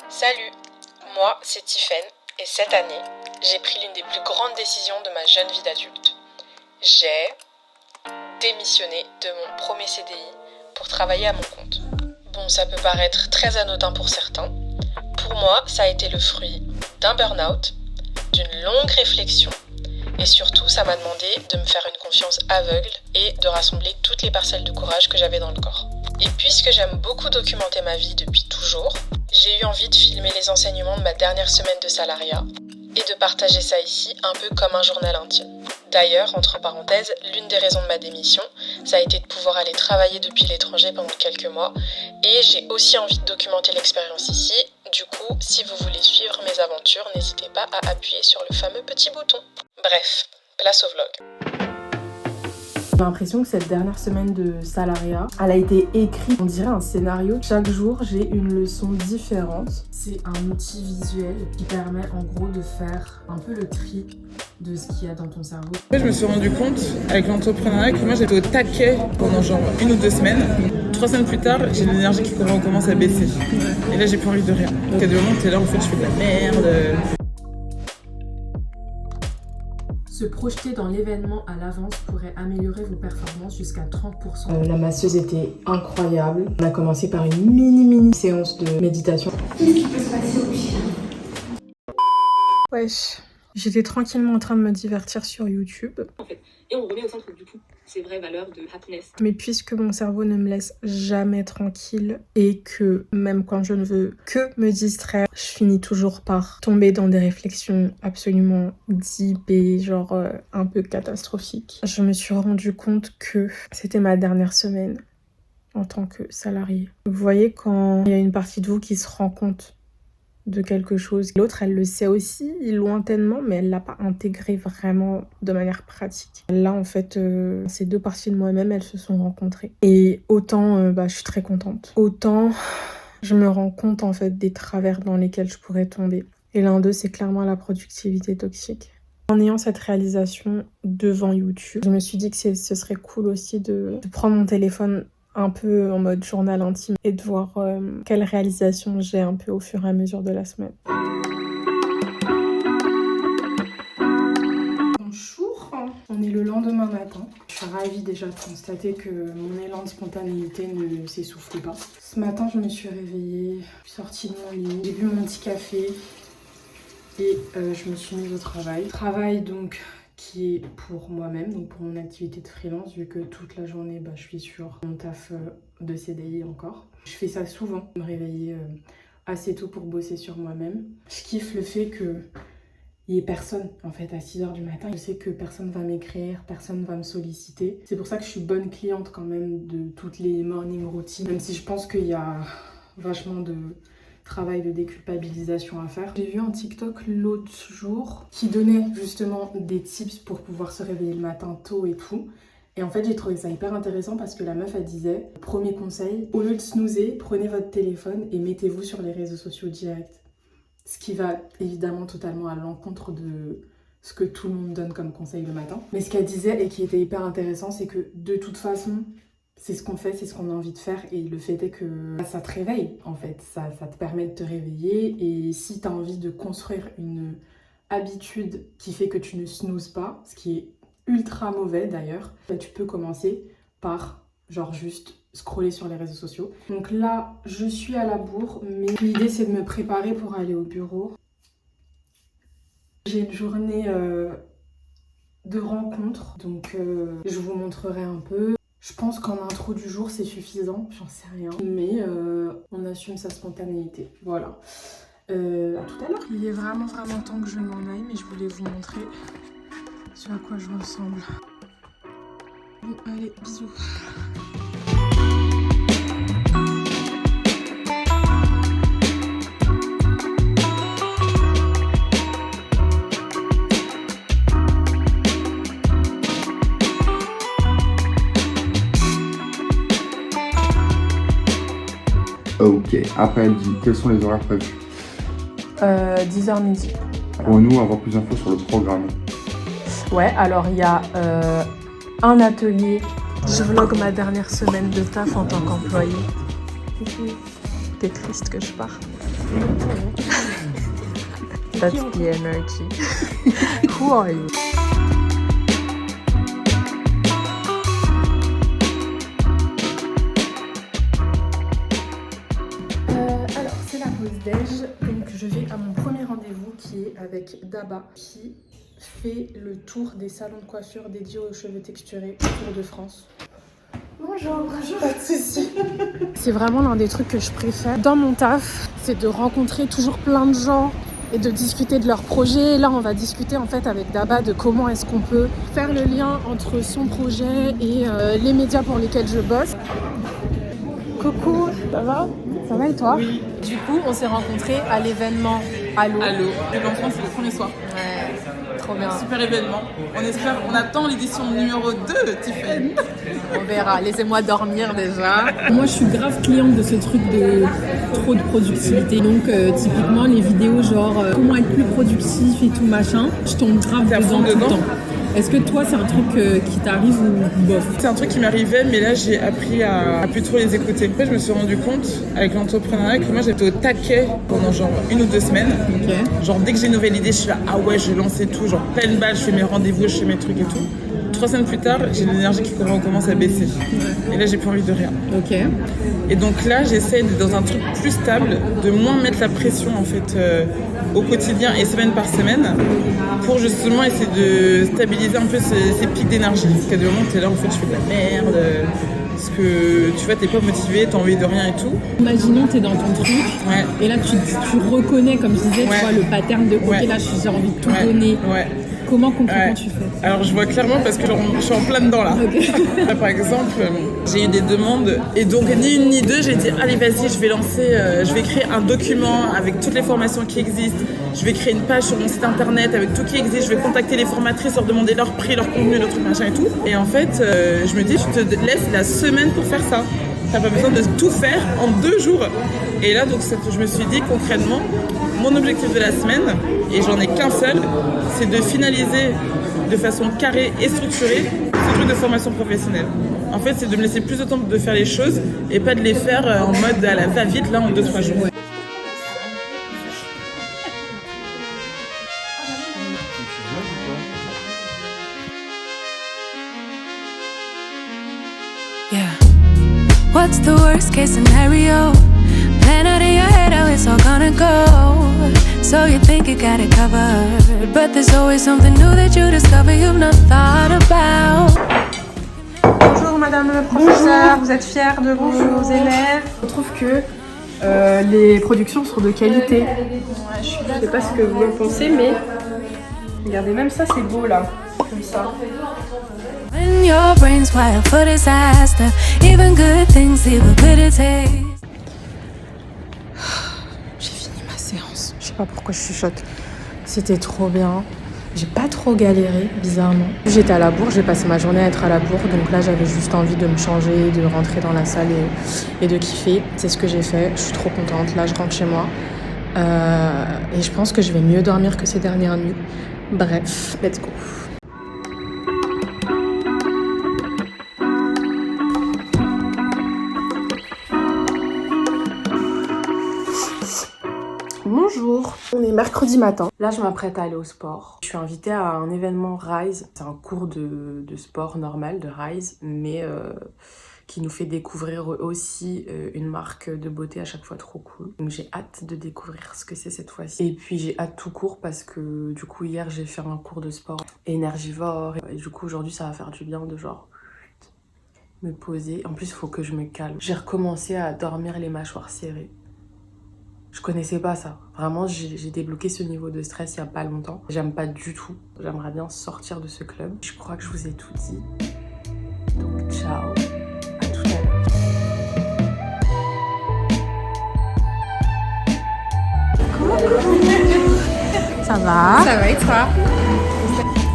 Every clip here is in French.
Salut, moi c'est Tiffaine et cette année, j'ai pris l'une des plus grandes décisions de ma jeune vie d'adulte. J'ai démissionné de mon premier CDI pour travailler à mon compte. Bon, ça peut paraître très anodin pour certains. Pour moi, ça a été le fruit d'un burn-out, d'une longue réflexion et surtout, ça m'a demandé de me faire une confiance aveugle et de rassembler toutes les parcelles de courage que j'avais dans le corps. Et puisque j'aime beaucoup documenter ma vie depuis toujours, j'ai eu envie de filmer les enseignements de ma dernière semaine de salariat et de partager ça ici un peu comme un journal intime. D'ailleurs, entre parenthèses, l'une des raisons de ma démission, ça a été de pouvoir aller travailler depuis l'étranger pendant quelques mois et j'ai aussi envie de documenter l'expérience ici. Du coup, si vous voulez suivre mes aventures, n'hésitez pas à appuyer sur le fameux petit bouton. Bref, place au vlog. J'ai l'impression que cette dernière semaine de salariat, elle a été écrite, on dirait un scénario. Chaque jour, j'ai une leçon différente. C'est un outil visuel qui permet en gros de faire un peu le tri de ce qu'il y a dans ton cerveau. Je me suis rendu compte avec l'entrepreneuriat que moi j'étais au taquet pendant genre 1 ou 2 semaines. 3 semaines plus tard, j'ai l'énergie qui commence à baisser. Et là j'ai plus envie de rien. Donc à des moments, t'es là en fait, je fais de la merde. Se projeter dans l'événement à l'avance pourrait améliorer vos performances jusqu'à 30%. La masseuse était incroyable. On a commencé par une mini séance de méditation. Qu'est-ce qui peut se passer au final ? Wesh, j'étais tranquillement en train de me divertir sur YouTube. En fait. Et on remet au centre du coup ces vraies valeurs de happiness. Mais puisque mon cerveau ne me laisse jamais tranquille et que même quand je ne veux que me distraire, je finis toujours par tomber dans des réflexions absolument deep et genre un peu catastrophiques. Je me suis rendu compte que c'était ma dernière semaine en tant que salariée. Vous voyez quand il y a une partie de vous qui se rend compte de quelque chose. L'autre, elle le sait aussi, lointainement, mais elle l'a pas intégré vraiment de manière pratique. Là, en fait, ces deux parties de moi-même, elles se sont rencontrées. Et autant, je suis très contente. Autant, je me rends compte, en fait, des travers dans lesquels je pourrais tomber. Et l'un d'eux, c'est clairement la productivité toxique. En ayant cette réalisation devant YouTube, je me suis dit que ce serait cool aussi de prendre mon téléphone un peu en mode journal intime et de voir quelles réalisations j'ai un peu au fur et à mesure de la semaine. Bonjour, on est le lendemain matin. Je suis ravie déjà de constater que mon élan de spontanéité ne s'essouffle pas. Ce matin, je me suis réveillée, je suis sortie de mon lit, j'ai bu mon petit café et je me suis mise au travail. Travail donc qui est pour moi-même, donc pour mon activité de freelance, vu que toute la journée, je suis sur mon taf de CDI encore. Je fais ça souvent, me réveiller assez tôt pour bosser sur moi-même. Je kiffe le fait qu'il n'y ait personne, en fait, à 6h du matin. Je sais que personne va m'écrire, personne va me solliciter. C'est pour ça que je suis bonne cliente quand même de toutes les morning routines, même si je pense qu'il y a vachement de travail de déculpabilisation à faire. J'ai vu un TikTok l'autre jour qui donnait justement des tips pour pouvoir se réveiller le matin tôt et tout. Et en fait, j'ai trouvé ça hyper intéressant parce que la meuf, elle disait, premier conseil, au lieu de snoozer, prenez votre téléphone et mettez-vous sur les réseaux sociaux direct. Ce qui va évidemment totalement à l'encontre de ce que tout le monde donne comme conseil le matin. Mais ce qu'elle disait et qui était hyper intéressant, c'est que de toute façon, c'est ce qu'on fait, c'est ce qu'on a envie de faire et le fait est que ça te réveille en fait, ça te permet de te réveiller et si tu as envie de construire une habitude qui fait que tu ne snoozes pas, ce qui est ultra mauvais d'ailleurs, tu peux commencer par genre juste scroller sur les réseaux sociaux. Donc là, je suis à la bourre, mais l'idée c'est de me préparer pour aller au bureau. J'ai une journée de rencontres, donc je vous montrerai un peu. Je pense qu'en intro du jour, c'est suffisant, j'en sais rien. Mais on assume sa spontanéité, voilà. À tout à l'heure. Il est vraiment temps que je m'en aille, mais je voulais vous montrer ce à quoi je ressemble. Bon, allez, bisous. Ok, après-midi, quels sont les horaires prévus 10h midi. Pour nous, avoir plus d'infos sur le programme. Ouais, alors il y a un atelier. Je vlog ma dernière semaine de taf en tant qu'employée. T'es triste que je parte. That's the energy. Who are you? Alors, c'est la pause déj. Donc, je vais à mon premier rendez-vous qui est avec Daba, qui fait le tour des salons de coiffure dédiés aux cheveux texturés autour de France. Bonjour. Pas de soucis. C'est vraiment l'un des trucs que je préfère dans mon taf, c'est de rencontrer toujours plein de gens et de discuter de leurs projets. Là, on va discuter en fait avec Daba de comment est-ce qu'on peut faire le lien entre son projet et les médias pour lesquels je bosse. Coucou, ça va? Ça va et toi? Oui. Du coup, on s'est rencontrés à l'événement Allo. Allô, les enfants, c'est le premier soir. Ouais, trop bien. Super événement. On attend l'édition numéro 2, Tiffany. On verra, laissez-moi dormir déjà. Moi, je suis grave cliente de ce truc de trop de productivité. Donc, typiquement, les vidéos genre comment être plus productif et tout machin, je tombe grave à fond dedans tout le dedans. temps. Est-ce que toi, c'est un truc qui t'arrive ou bof? C'est un truc qui m'arrivait, mais là j'ai appris à plus trop les écouter. Après, je me suis rendu compte avec l'entrepreneuriat que moi j'étais au taquet pendant genre 1 ou 2 semaines. Ok. Genre dès que j'ai une nouvelle idée, je suis là, ah ouais, je lance et tout, genre pleine balle, je fais mes rendez-vous, je fais mes trucs et tout. 3 semaines plus tard, j'ai l'énergie qui commence à baisser. Et là, j'ai plus envie de rien. Ok. Et donc là, j'essaie d'être dans un truc plus stable, de moins mettre la pression en fait au quotidien et semaine par semaine, pour justement essayer de stabiliser un peu ces pics d'énergie. Parce qu'à des moments, t'es là, en fait, je fais de la merde, parce que tu vois, t'es pas motivé, t'as envie de rien et tout. Imaginons, t'es dans ton truc, Ouais. et là, tu reconnais, comme je disais, Ouais. tu vois, le pattern de ok, Ouais. là, j'ai envie de tout Ouais. donner. Ouais. Comment concrètement Ouais. tu fais? Alors je vois clairement parce que genre, je suis en plein dedans là. Là, par exemple, j'ai eu des demandes et donc ni une ni deux, j'ai dit allez vas-y, je vais lancer, je vais créer un document avec toutes les formations qui existent. Je vais créer une page sur mon site internet avec tout qui existe. Je vais contacter les formatrices, leur demander leur prix, leur contenu, leur truc machin et tout. Et en fait, je me dis je te laisse la semaine pour faire ça. T'as pas besoin de tout faire en 2 jours. Et là donc je me suis dit concrètement, mon objectif de la semaine, et j'en ai qu'un seul, c'est de finaliser de façon carrée et structurée ce truc de formation professionnelle. En fait, c'est de me laisser plus de temps de faire les choses et pas de les faire en mode à la va-vite là en 2-3 jours. Ouais. Yeah. What's the worst case scenario? Plan out in your head how it's all gonna go. So you think you got it covered, but there's always something new that you discover you've not thought about. Bonjour madame le professeur, vous êtes fière de vos élèves? Je trouve que les productions sont de qualité. Je sais pas ce que vous en pensez, mais regardez, même ça c'est beau là, comme ça. When your brain's wired for disaster, even good things leave a bitter taste. J'ai fini ma séance. Je sais pas pourquoi je chuchote. C'était trop bien. J'ai pas trop galéré, bizarrement. J'étais à la bourre, j'ai passé ma journée à être à la bourre, donc là j'avais juste envie de me changer, de rentrer dans la salle et de kiffer. C'est ce que j'ai fait, je suis trop contente. Là je rentre chez moi et je pense que je vais mieux dormir que ces dernières nuits. Bref, let's go. Bonjour, on est mercredi matin. Là, je m'apprête à aller au sport. Je suis invitée à un événement Rise. C'est un cours de sport normal, de Rise, mais qui nous fait découvrir aussi une marque de beauté à chaque fois trop cool. Donc j'ai hâte de découvrir ce que c'est cette fois-ci. Et puis j'ai hâte tout court parce que du coup hier j'ai fait un cours de sport énergivore. Et du coup aujourd'hui ça va faire du bien de genre me poser. En plus il faut que je me calme. J'ai recommencé à dormir les mâchoires serrées. Je connaissais pas ça. Vraiment, j'ai débloqué ce niveau de stress il y a pas longtemps. J'aime pas du tout. J'aimerais bien sortir de ce club. Je crois que je vous ai tout dit. Donc, ciao. À tout à l'heure. Ça va? Ça va et toi?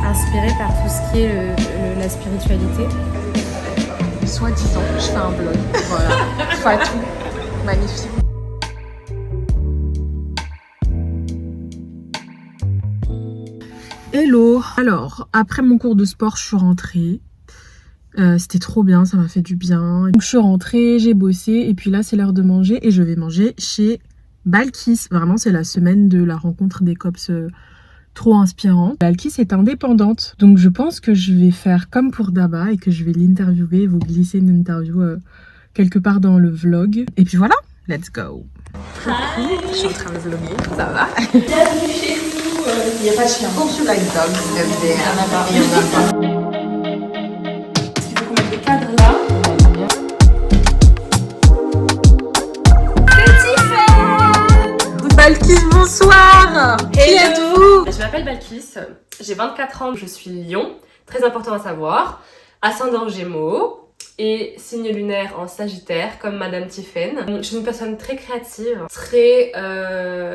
Inspirée par tout ce qui est la spiritualité. Soi-disant, je fais un blog. Voilà. Fatou. Magnifique. Hello. Alors, après mon cours de sport, je suis rentrée. C'était trop bien, ça m'a fait du bien. Donc, je suis rentrée, j'ai bossé et puis là c'est l'heure de manger et je vais manger chez Balkis. Vraiment, c'est la semaine de la rencontre des cops trop inspirants. Balkis est indépendante, donc je pense que je vais faire comme pour Daba et que je vais l'interviewer, vous glisser une interview quelque part dans le vlog. Et puis voilà, let's go. Hi. Je suis en train de vlogger, ça va? Bienvenue chez nous. Il n'y a pas de chien. Don't you like dogs? Il y en a pas. Est-ce qu'il faut qu'on mette le cadre là? Balkis, bonsoir. Qui êtes-vous? Je m'appelle Balkis, j'ai 24 ans, je suis Lion, très important à savoir, ascendant Gémeaux et signe lunaire en Sagittaire comme Madame Tiffen. Je suis une personne très créative, très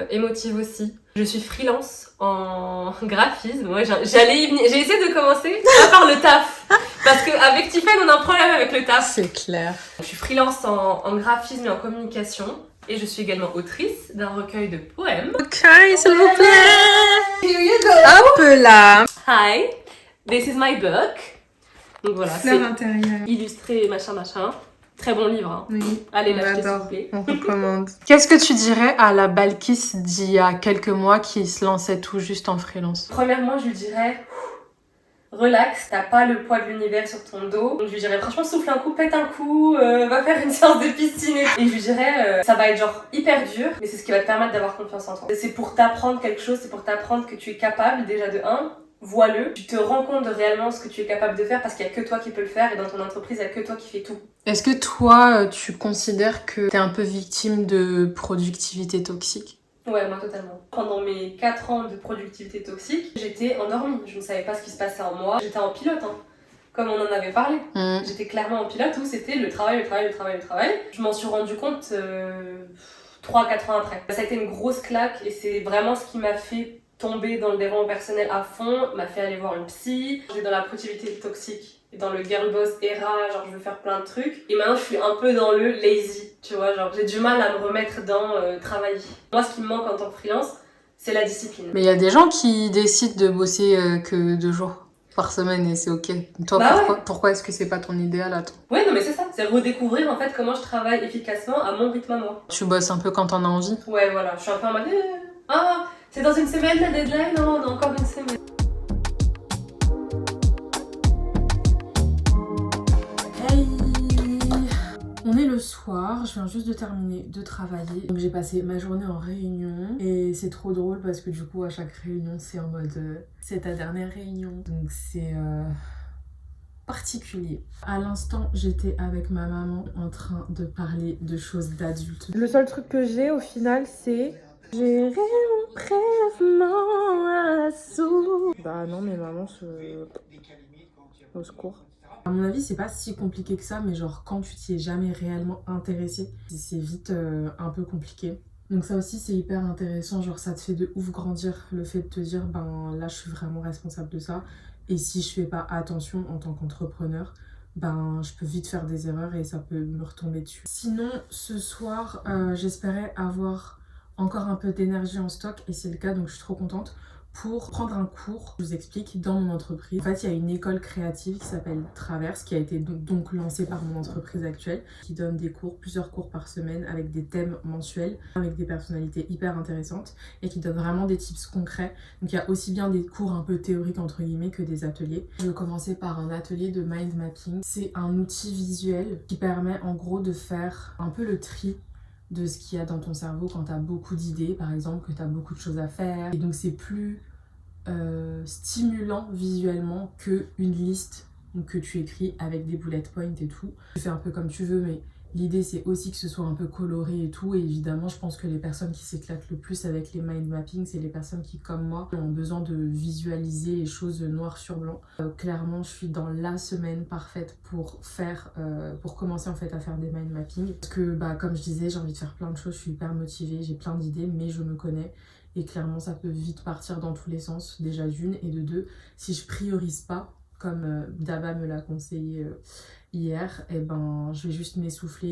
émotive aussi. Je suis freelance en graphisme. Ouais, j'allais y venir. J'ai essayé de commencer à par le taf. Parce qu'avec Tiffen, on a un problème avec le taf. C'est clair. Je suis freelance en graphisme et en communication. Et je suis également autrice d'un recueil de poèmes. Ok, s'il vous plaît. Here you go. Hop là. Hi, this is my book. Donc voilà, Fleur c'est intérieure. illustré, machin. Très bon livre. Hein. Oui, Allez, on l'achetez s'il adore. vous plaît. On recommande. Qu'est-ce que tu dirais à la Balkis d'il y a quelques mois qui se lançait tout juste en freelance? Premièrement, je lui dirais relax, t'as pas le poids de l'univers sur ton dos. Donc je lui dirais franchement souffle un coup, pète un coup, va faire une séance de piscine. Et je lui dirais ça va être genre hyper dur, mais c'est ce qui va te permettre d'avoir confiance en toi. C'est pour t'apprendre quelque chose, c'est pour t'apprendre que tu es capable déjà de 1. Vois-le, tu te rends compte de réellement ce que tu es capable de faire parce qu'il n'y a que toi qui peux le faire et dans ton entreprise, il n'y a que toi qui fais tout. Est-ce que toi, tu considères que t'es un peu victime de productivité toxique? Ouais, moi totalement. Pendant mes 4 ans de productivité toxique, j'étais endormie. Je ne savais pas ce qui se passait en moi. J'étais en pilote, hein, comme on en avait parlé. J'étais clairement en pilote où c'était le travail. Je m'en suis rendu compte 3-4 ans après. Ça a été une grosse claque et c'est vraiment ce qui m'a fait tomber dans le développement personnel à fond, m'a fait aller voir une psy. J'étais dans la productivité toxique et dans le girl boss era, genre je veux faire plein de trucs. Et maintenant je suis un peu dans le lazy, tu vois, genre j'ai du mal à me remettre dans travailler. Moi ce qui me manque en tant que freelance, c'est la discipline. Mais il y a des gens qui décident de bosser que 2 jours par semaine et c'est ok. Toi, Bah pourquoi est-ce que c'est pas ton idéal à toi? Ouais, non mais c'est ça, c'est redécouvrir en fait comment je travaille efficacement à mon rythme à moi. Tu bosses un peu quand t'en as envie? Ouais, voilà, je suis un peu en mode c'est dans une semaine la deadline, non, on a encore une semaine. Hey, on est le soir, je viens juste de terminer de travailler. Donc j'ai passé ma journée en réunion et c'est trop drôle parce que du coup à chaque réunion c'est en mode c'est ta dernière réunion. Donc c'est particulier. À l'instant j'étais avec ma maman en train de parler de choses d'adultes. Le seul truc que j'ai au final c'est gérer mon prélèvement à la source. Bah non mais maman au secours. À mon avis c'est pas si compliqué que ça mais genre quand tu t'y es jamais réellement intéressé c'est vite un peu compliqué. Donc ça aussi c'est hyper intéressant, genre ça te fait de ouf grandir le fait de te dire ben là je suis vraiment responsable de ça et si je fais pas attention en tant qu'entrepreneur ben je peux vite faire des erreurs et ça peut me retomber dessus. Sinon ce soir j'espérais avoir encore un peu d'énergie en stock et c'est le cas donc je suis trop contente pour prendre un cours. Je vous explique, dans mon entreprise, en fait il y a une école créative qui s'appelle Traverse qui a été donc lancée par mon entreprise actuelle qui donne des cours, plusieurs cours par semaine avec des thèmes mensuels, avec des personnalités hyper intéressantes et qui donne vraiment des tips concrets. Donc il y a aussi bien des cours un peu théoriques entre guillemets que des ateliers. Je vais commencer par un atelier de mind mapping. C'est un outil visuel qui permet en gros de faire un peu le tri de ce qu'il y a dans ton cerveau quand tu as beaucoup d'idées, par exemple, que tu as beaucoup de choses à faire. Et donc c'est plus stimulant visuellement qu'une liste que tu écris avec des bullet points et tout. Tu fais un peu comme tu veux, mais l'idée c'est aussi que ce soit un peu coloré et tout. Et évidemment, je pense que les personnes qui s'éclatent le plus avec les mind mapping, c'est les personnes qui, comme moi, ont besoin de visualiser les choses noir sur blanc. Clairement, je suis dans la semaine parfaite pour commencer en fait à faire des mind mapping. Parce que, bah, comme je disais, j'ai envie de faire plein de choses, je suis hyper motivée, j'ai plein d'idées, mais je me connais. Et clairement, ça peut vite partir dans tous les sens, déjà d'une, et de deux, si je priorise pas, comme Daba me l'a conseillé hier, et ben je vais juste m'essouffler.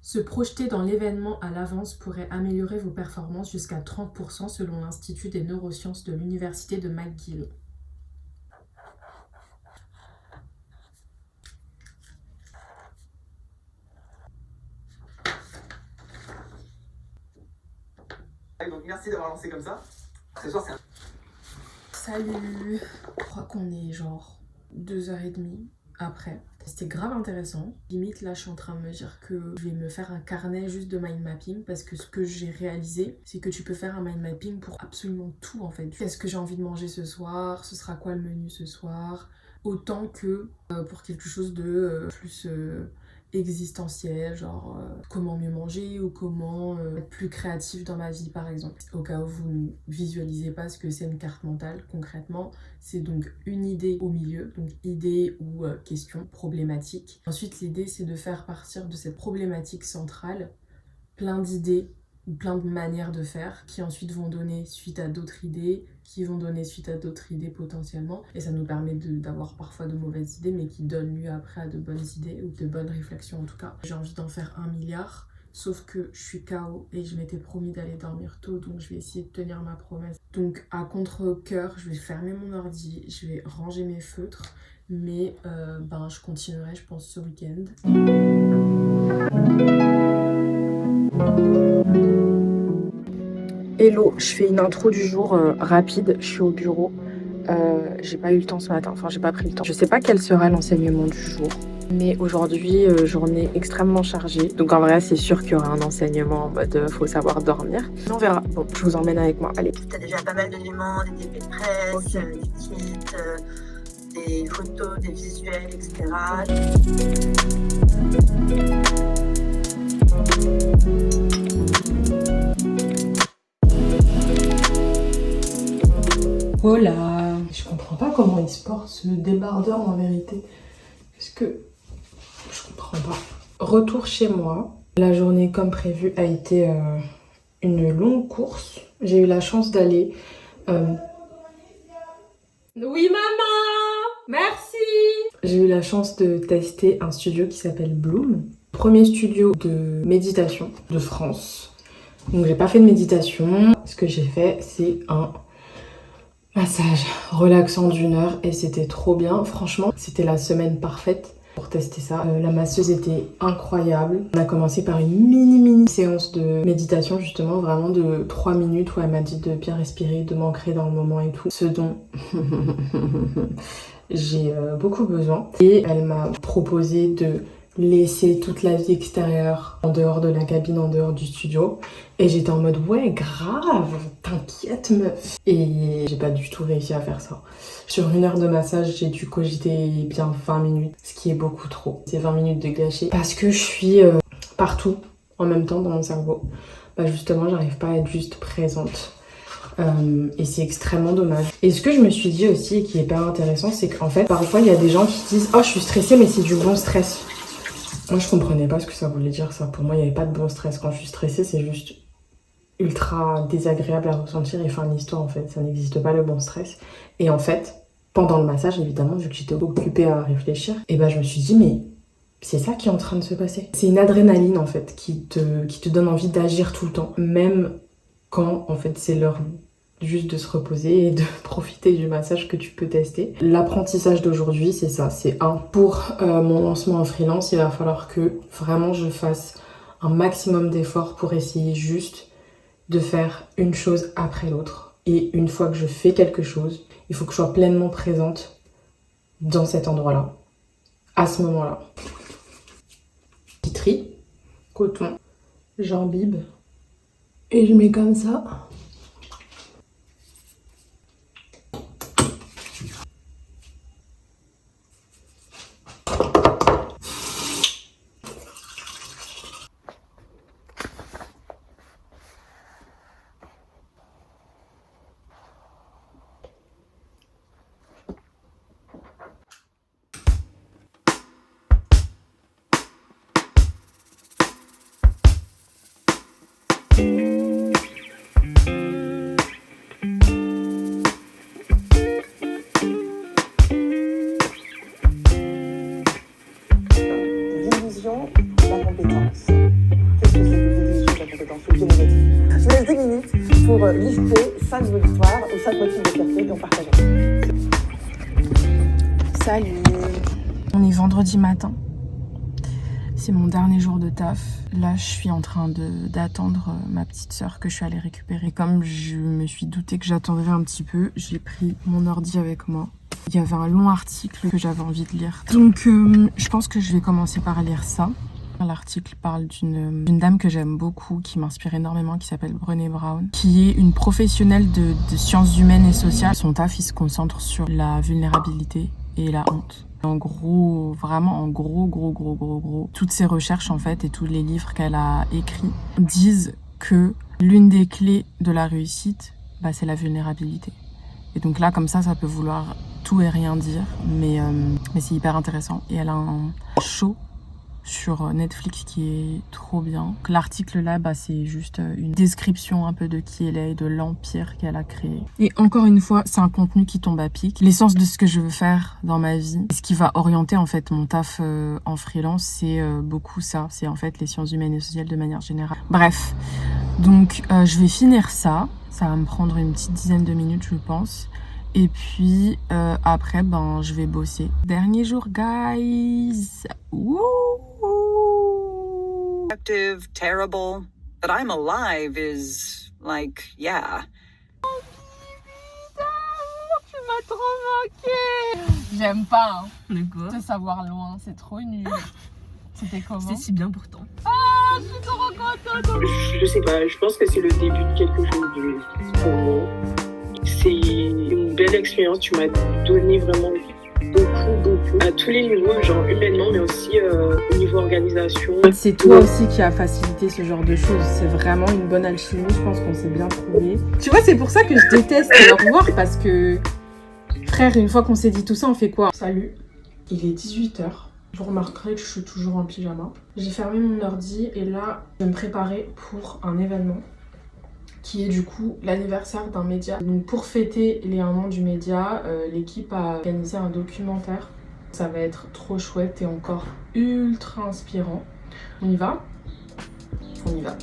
Se projeter dans l'événement à l'avance pourrait améliorer vos performances jusqu'à 30% selon l'Institut des neurosciences de l'Université de McGill. merci d'avoir lancé comme ça. Ce soir, c'est un... Salut. Je crois qu'on est genre 2h30 après. C'était grave intéressant. Limite là je suis en train de me dire que je vais me faire un carnet juste de mind mapping parce que ce que j'ai réalisé c'est que tu peux faire un mind mapping pour absolument tout en fait. Qu'est-ce que j'ai envie de manger ce soir, ce sera quoi le menu ce soir, autant que pour quelque chose de plus existentiel, genre comment mieux manger ou comment être plus créatif dans ma vie par exemple. Au cas où vous ne visualisez pas ce que c'est une carte mentale concrètement, c'est donc une idée au milieu, donc idée ou question, problématique. Ensuite l'idée c'est de faire partir de cette problématique centrale plein d'idées ou plein de manières de faire qui ensuite vont donner suite à d'autres idées, qui vont donner suite à d'autres idées potentiellement. Et ça nous permet d'avoir parfois de mauvaises idées, mais qui donnent lieu après à de bonnes idées ou de bonnes réflexions en tout cas. J'ai envie d'en faire 1 milliard, sauf que je suis KO et je m'étais promis d'aller dormir tôt, donc je vais essayer de tenir ma promesse. Donc à contre-cœur, je vais fermer mon ordi, je vais ranger mes feutres, mais je continuerai je pense ce week-end. Hello, je fais une intro du jour rapide, je suis au bureau, j'ai pas eu le temps ce matin, enfin j'ai pas pris le temps. Je sais pas quel sera l'enseignement du jour, mais aujourd'hui journée extrêmement chargée, donc en vrai c'est sûr qu'il y aura un enseignement en mode faut savoir dormir. On verra, bon je vous emmène avec moi, allez. T'as déjà pas mal d'éléments, des DP de presse, des kits, des photos, des visuels, etc. Oh là, je comprends pas comment il se porte ce débardeur en vérité. Parce que je comprends pas. Retour chez moi. La journée comme prévu a été une longue course. J'ai eu la chance d'aller... Oui maman, merci. J'ai eu la chance de tester un studio qui s'appelle Bloom. Premier studio de méditation de France. Donc j'ai pas fait de méditation. Ce que j'ai fait c'est un massage relaxant d'1 heure et c'était trop bien. Franchement, c'était la semaine parfaite pour tester ça. La masseuse était incroyable. On a commencé par une mini séance de méditation justement, vraiment de 3 minutes où elle m'a dit de bien respirer, de m'ancrer dans le moment et tout. Ce dont j'ai beaucoup besoin. Et elle m'a proposé de laisser toute la vie extérieure en dehors de la cabine, en dehors du studio. Et j'étais en mode ouais grave, t'inquiète meuf. Et j'ai pas du tout réussi à faire ça. Sur 1 heure de massage, j'ai dû cogiter bien 20 minutes, ce qui est beaucoup trop. C'est 20 minutes de gâcher. Parce que je suis partout en même temps dans mon cerveau. Justement, j'arrive pas à être juste présente. Et c'est extrêmement dommage. Et ce que je me suis dit aussi, et qui est hyper intéressant, c'est qu'en fait, parfois, il y a des gens qui disent « Oh, je suis stressée, mais c'est du bon stress ». Moi, je comprenais pas ce que ça voulait dire, ça. Pour moi, il n'y avait pas de bon stress. Quand je suis stressée, c'est juste ultra désagréable à ressentir et fin de l'histoire, en fait. Ça n'existe pas, le bon stress. Et en fait, pendant le massage, évidemment, vu que j'étais occupée à réfléchir, et je me suis dit, mais c'est ça qui est en train de se passer. C'est une adrénaline, en fait, qui te donne envie d'agir tout le temps. Même quand, en fait, c'est l'heure juste de se reposer et de profiter du massage que tu peux tester. L'apprentissage d'aujourd'hui, c'est ça. C'est pour mon lancement en freelance, il va falloir que vraiment je fasse un maximum d'efforts pour essayer juste de faire une chose après l'autre. Et une fois que je fais quelque chose, il faut que je sois pleinement présente dans cet endroit-là, à ce moment-là. Petit tri, coton, j'imbibe et je mets comme ça. Pour lister 5 victoires ou 5 motifs de fierté dont partager. Salut. On est vendredi matin. C'est mon dernier jour de taf. Là, je suis en train d'attendre ma petite sœur que je suis allée récupérer. Comme je me suis doutée que j'attendrais un petit peu, j'ai pris mon ordi avec moi. Il y avait un long article que j'avais envie de lire. Donc, je pense que je vais commencer par lire ça. L'article parle d'une dame que j'aime beaucoup, qui m'inspire énormément, qui s'appelle Brené Brown, qui est une professionnelle de sciences humaines et sociales. Son taf, il se concentre sur la vulnérabilité et la honte. En gros, vraiment en gros, toutes ses recherches en fait et tous les livres qu'elle a écrits disent que l'une des clés de la réussite, c'est la vulnérabilité. Et donc là, comme ça peut vouloir tout et rien dire, mais c'est hyper intéressant. Et elle a un show sur Netflix qui est trop bien. L'article là, c'est juste une description un peu de qui elle est et de l'empire qu'elle a créé. Et encore une fois, c'est un contenu qui tombe à pic. L'essence de ce que je veux faire dans ma vie, ce qui va orienter en fait mon taf en freelance, c'est beaucoup ça. C'est en fait les sciences humaines et sociales de manière générale. Bref, donc je vais finir ça. Ça va me prendre une petite dizaine de minutes, je pense. Et puis après, je vais bosser. Dernier jour, guys. Wouh! Terrible, but I'm alive is like, yeah. Tu m'as trop manqué. J'aime pas, De quoi? te savoir loin, c'est trop nul. C'était comment? C'était si bien pourtant. Ah, je suis trop contente. Je sais pas, je pense que c'est le début de quelque chose de pour moi. C'est une belle expérience, tu m'as donné vraiment beaucoup, à tous les niveaux, genre humainement, mais aussi au niveau organisation. C'est toi aussi qui a facilité ce genre de choses. C'est vraiment une bonne alchimie, je pense qu'on s'est bien trouvé. Tu vois, c'est pour ça que je déteste le revoir, parce que, frère, une fois qu'on s'est dit tout ça, on fait quoi? Salut, il est 18h. Vous remarquerez que je suis toujours en pyjama. J'ai fermé mon ordi et là, je vais me préparer pour un événement qui est du coup l'anniversaire d'un média. Donc pour fêter les 1 an du média, l'équipe a organisé un documentaire. Ça va être trop chouette et encore ultra inspirant. On y va? On y va.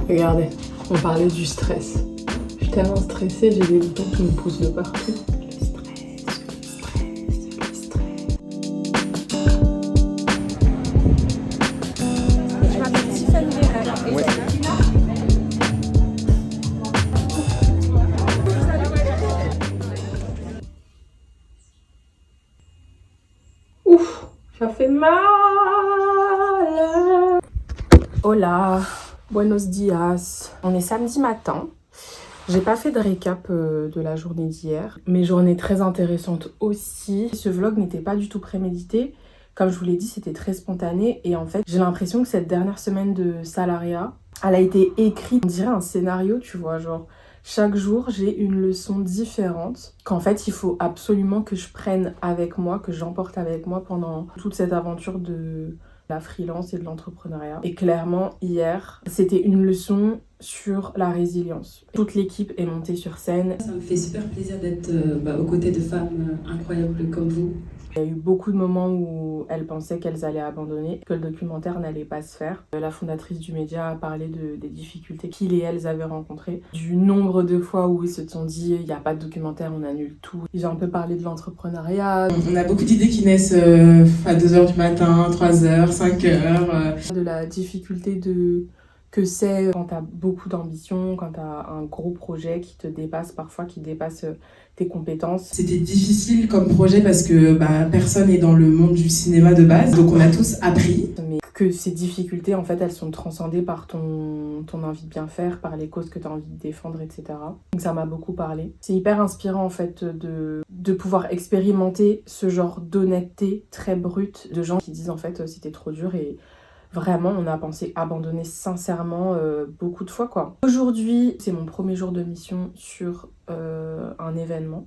Regardez, on parlait du stress. Je suis tellement stressée, j'ai des boutons qui me poussent de partout. Je m'appelle Tiffany Guerrero. Ouais. Ouf, ça fait mal. Hola, buenos dias. On est samedi matin. J'ai pas fait de récap de la journée d'hier, mais journée très intéressante aussi. Ce vlog n'était pas du tout prémédité. Comme je vous l'ai dit, c'était très spontané. Et en fait, j'ai l'impression que cette dernière semaine de salariat, elle a été écrite, on dirait un scénario, tu vois, genre chaque jour, j'ai une leçon différente qu'en fait, il faut absolument que je prenne avec moi, que j'emporte avec moi pendant toute cette aventure de la freelance et de l'entrepreneuriat. Et clairement, hier, c'était une leçon sur la résilience. Toute l'équipe est montée sur scène. Ça me fait super plaisir d'être aux côtés de femmes incroyables comme vous. Il y a eu beaucoup de moments où elles pensaient qu'elles allaient abandonner, que le documentaire n'allait pas se faire. La fondatrice du média a parlé des difficultés qu'ils et elles avaient rencontrées, du nombre de fois où ils se sont dit il n'y a pas de documentaire, on annule tout. Ils ont un peu parlé de l'entrepreneuriat. On a beaucoup d'idées qui naissent à 2h du matin, 3h, 5h. De la difficulté que c'est quand t'as beaucoup d'ambition, quand t'as un gros projet qui te dépasse parfois, qui dépasse tes compétences. C'était difficile comme projet parce que personne n'est dans le monde du cinéma de base, donc on a tous appris. Mais que ces difficultés, en fait, elles sont transcendées par ton envie de bien faire, par les causes que t'as envie de défendre, etc. Donc ça m'a beaucoup parlé. C'est hyper inspirant, en fait, de pouvoir expérimenter ce genre d'honnêteté très brute de gens qui disent, en fait, c'était trop dur et vraiment, on a pensé abandonner sincèrement beaucoup de fois, quoi. Aujourd'hui, c'est mon premier jour de mission sur un événement.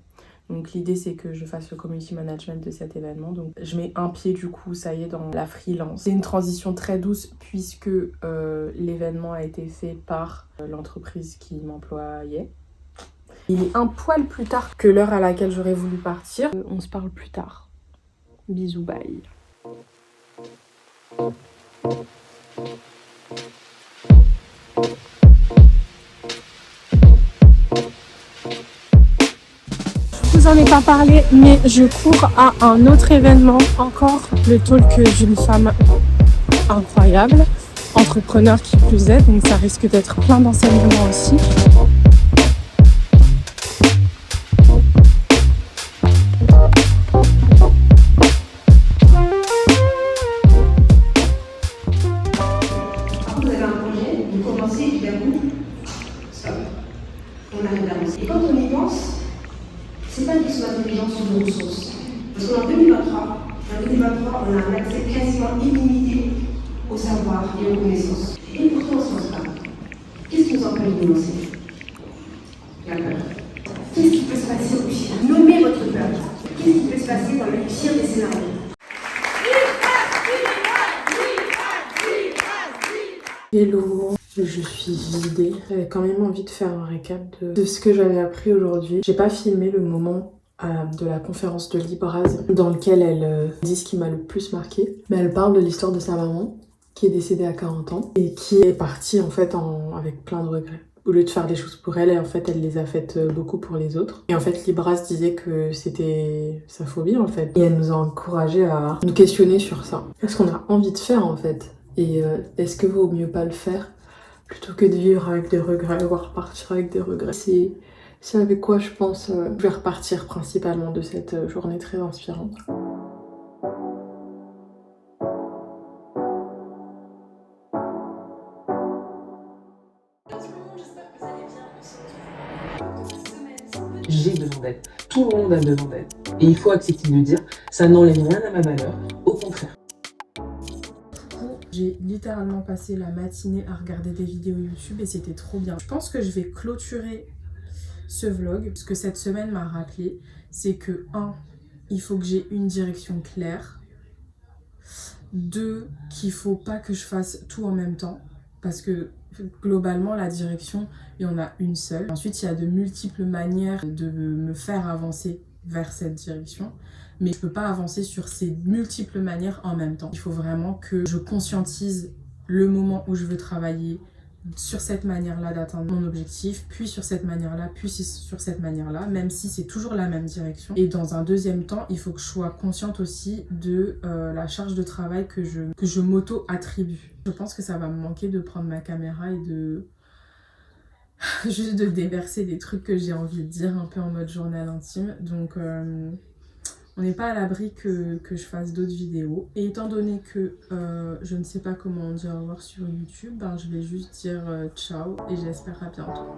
Donc l'idée, c'est que je fasse le community management de cet événement. Donc je mets un pied, du coup, ça y est, dans la freelance. C'est une transition très douce puisque l'événement a été fait par l'entreprise qui m'employait. Il est un poil plus tard que l'heure à laquelle j'aurais voulu partir. On se parle plus tard. Bisous, bye. Je vous vous en ai pas parlé, mais je cours à un autre événement, encore le talk d'une femme incroyable, entrepreneur qui plus est, donc ça risque d'être plein d'enseignements aussi. Vous avez un projet, vous commencez et d'un coup, stop. On arrive à avancer. Et quand on y pense, c'est pas une question d'intelligence ou de ressources. Parce qu'en 2023, on a un accès quasiment illimité au savoir et aux connaissances. Et pourtant, on ne se lance pas. Qu'est-ce qui nous empêche de nous lancer? La peur. Qu'est-ce qui peut se passer au pire? Nommez votre peur. Qu'est-ce qui peut se passer dans le pire des scénarios? Hello, je suis vidée. J'avais quand même envie de faire un récap de ce que j'avais appris aujourd'hui. J'ai pas filmé le moment de la conférence de Libraz dans lequel elle dit ce qui m'a le plus marqué. Mais elle parle de l'histoire de sa maman qui est décédée à 40 ans et qui est partie en fait avec plein de regrets. Au lieu de faire des choses pour elle, en fait, elle les a faites beaucoup pour les autres. Et en fait, Libraz disait que c'était sa phobie en fait. Et elle nous a encouragé à nous questionner sur ça. Qu'est-ce qu'on a envie de faire en fait? Et est-ce que vaut mieux pas le faire plutôt que de vivre avec des regrets, voire repartir avec des regrets? C'est avec quoi je pense je vais repartir principalement de cette journée très inspirante. J'ai besoin d'aide. Tout le monde a besoin d'aide. Et il faut accepter de dire, ça n'enlève rien à ma valeur, au contraire. J'ai littéralement passé la matinée à regarder des vidéos YouTube et c'était trop bien. Je pense que je vais clôturer ce vlog. Ce que cette semaine m'a rappelé, c'est que 1, il faut que j'ai une direction claire. 2, qu'il faut pas que je fasse tout en même temps. Parce que globalement, la direction, il y en a une seule. Ensuite, il y a de multiples manières de me faire avancer vers cette direction. Mais je peux pas avancer sur ces multiples manières en même temps. Il faut vraiment que je conscientise le moment où je veux travailler sur cette manière-là d'atteindre mon objectif, puis sur cette manière-là, puis sur cette manière-là, même si c'est toujours la même direction. Et dans un deuxième temps, il faut que je sois consciente aussi de la charge de travail que je m'auto-attribue. Je pense que ça va me manquer de prendre ma caméra et de juste de déverser des trucs que j'ai envie de dire un peu en mode journal intime. Donc on n'est pas à l'abri que je fasse d'autres vidéos. Et étant donné que je ne sais pas comment dire au revoir sur YouTube, je vais juste dire ciao et j'espère à bientôt.